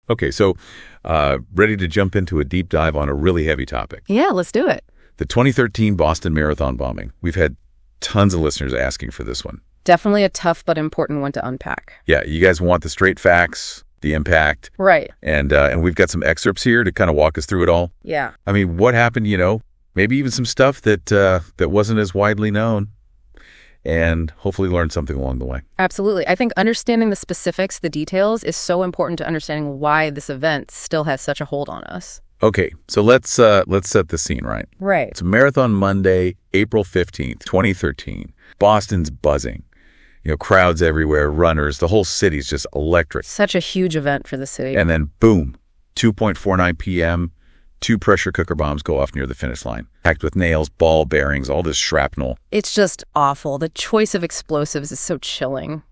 Okay, so ready to jump into a deep dive on a really heavy topic. Yeah, let's do it. The 2013 Boston Marathon bombing. We've had tons of listeners asking for this one. Definitely a tough but important one to unpack. Yeah, you guys want the straight facts, the impact. Right. And we've got some excerpts here to kind of walk us through it all. Yeah. I mean, what happened, maybe even some stuff that wasn't as widely known, and hopefully learn something along the way. Absolutely. I think understanding the specifics, the details, is so important to understanding why this event still has such a hold on us. Okay, so let's set the scene, right? Right. It's Marathon Monday, April 15th, 2013. Boston's buzzing. Crowds everywhere, runners, the whole city's just electric. Such a huge event for the city. And then, boom, 2:49 p.m., 2 pressure cooker bombs go off near the finish line, packed with nails, ball bearings, all this shrapnel. It's just awful. The choice of explosives is so chilling,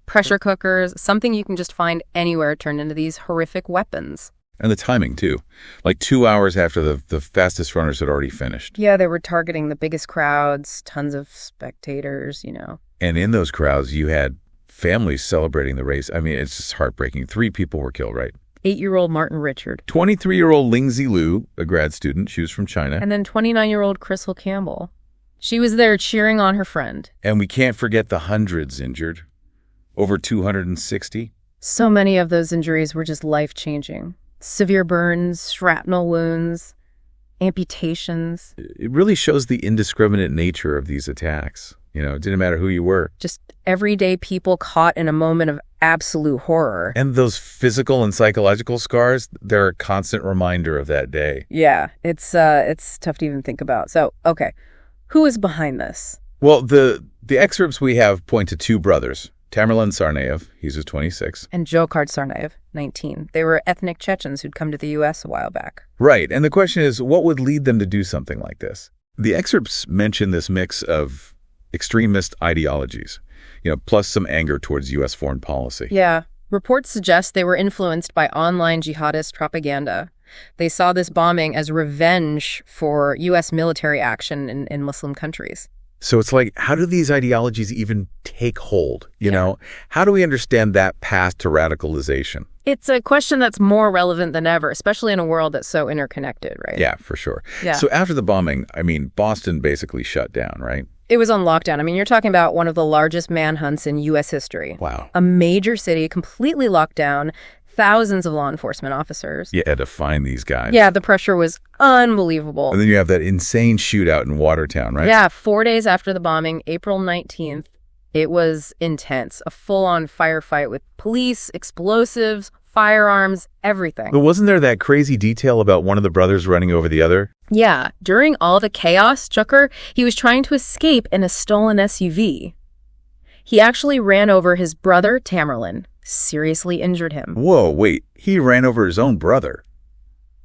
Pressure cookers, something you can just find anywhere, turned into these horrific weapons. And the timing, too. Like 2 hours after the fastest runners had already finished. Yeah, they were targeting the biggest crowds, tons of spectators, And in those crowds, you had families celebrating the race. I mean, it's just heartbreaking. 3 people were killed, right? 8-year-old Martin Richard. 23-year-old Lingzi Liu, a grad student. She was from China. And then 29-year-old Crystal Campbell. She was there cheering on her friend. And we can't forget the hundreds injured. Over 260. So many of those injuries were just life-changing. Severe burns, shrapnel wounds, amputations. It really shows the indiscriminate nature of these attacks. It didn't matter who you were. Just everyday people caught in a moment of absolute horror. And those physical and psychological scars, they're a constant reminder of that day. Yeah, it's tough to even think about. So, okay, who is behind this? Well, the excerpts we have point to 2 brothers. Tamerlan Tsarnaev, he's just 26. And Dzhokhar Tsarnaev, 19. They were ethnic Chechens who'd come to the U.S. a while back. Right, and the question is, what would lead them to do something like this? The excerpts mention this mix of extremist ideologies, plus some anger towards U.S. foreign policy. Yeah. Reports suggest they were influenced by online jihadist propaganda. They saw this bombing as revenge for U.S. military action in Muslim countries. So it's like, how do these ideologies even take hold? How do we understand that path to radicalization? It's a question that's more relevant than ever, especially in a world that's so interconnected, right? Yeah, for sure. Yeah. So after the bombing, Boston basically shut down, right? It was on lockdown. You're talking about one of the largest manhunts in U.S. history. Wow. A major city completely locked down, thousands of law enforcement officers. You had to find these guys. Yeah, the pressure was unbelievable. And then you have that insane shootout in Watertown, right? Yeah, 4 days after the bombing, April 19th, it was intense. A full-on firefight with police, explosives, firearms, everything. But wasn't there that crazy detail about one of the brothers running over the other? Yeah, during all the chaos, Dzhokhar, he was trying to escape in a stolen SUV. He actually ran over his brother, Tamerlan, seriously injured him. Whoa, wait. He ran over his own brother.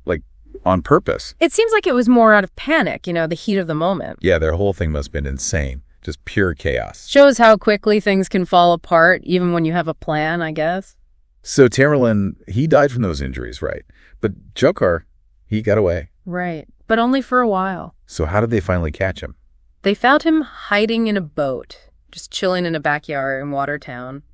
Like, on purpose. It seems like it was more out of panic, the heat of the moment. Yeah, their whole thing must have been insane. Just pure chaos. Shows how quickly things can fall apart, even when you have a plan, I guess. So Tamerlan, he died from those injuries, right? But Dzhokhar, he got away. Right, but only for a while. So how did they finally catch him? They found him hiding in a boat, just chilling in a backyard in Watertown,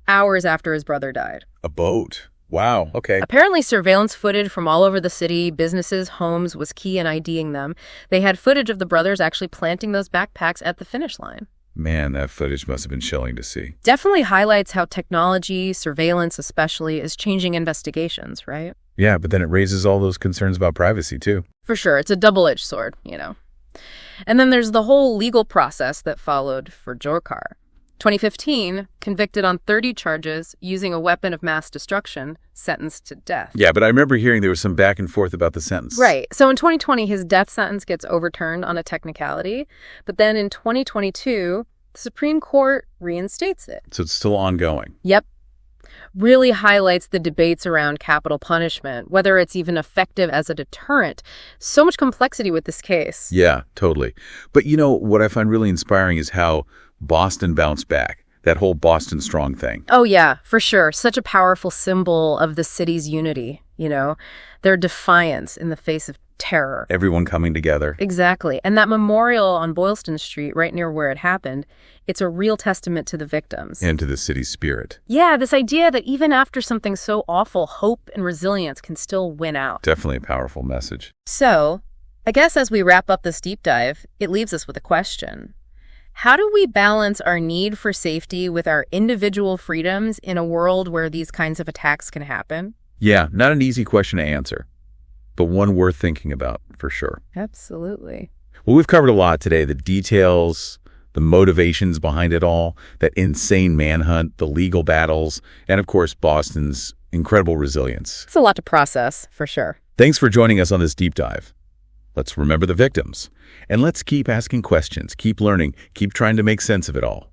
hours after his brother died. A boat. Wow, okay. Apparently, surveillance footage from all over the city, businesses, homes, was key in IDing them. They had footage of the brothers actually planting those backpacks at the finish line. Man, that footage must have been chilling to see. Definitely highlights how technology, surveillance especially, is changing investigations, right? Yeah, but then it raises all those concerns about privacy, too. For sure. It's a double-edged sword, And then there's the whole legal process that followed for Dzhokhar. 2015, convicted on 30 charges using a weapon of mass destruction, sentenced to death. Yeah, but I remember hearing there was some back and forth about the sentence. Right. So in 2020, his death sentence gets overturned on a technicality. But then in 2022, the Supreme Court reinstates it. So it's still ongoing. Yep. Really highlights the debates around capital punishment, whether it's even effective as a deterrent. So much complexity with this case. Yeah, totally. But what I find really inspiring is how Boston bounced back. That whole Boston Strong thing. Oh, yeah, for sure. Such a powerful symbol of the city's unity, their defiance in the face of terror. Everyone coming together. Exactly. And that memorial on Boylston Street, right near where it happened, it's a real testament to the victims. And to the city's spirit. Yeah, this idea that even after something so awful, hope and resilience can still win out. Definitely a powerful message. So, I guess as we wrap up this deep dive, it leaves us with a question. How do we balance our need for safety with our individual freedoms in a world where these kinds of attacks can happen? Yeah, not an easy question to answer, but one worth thinking about for sure. Absolutely. Well, we've covered a lot today, the details, the motivations behind it all, that insane manhunt, the legal battles, and of course, Boston's incredible resilience. It's a lot to process, for sure. Thanks for joining us on this deep dive. Let's remember the victims, and let's keep asking questions, keep learning, keep trying to make sense of it all.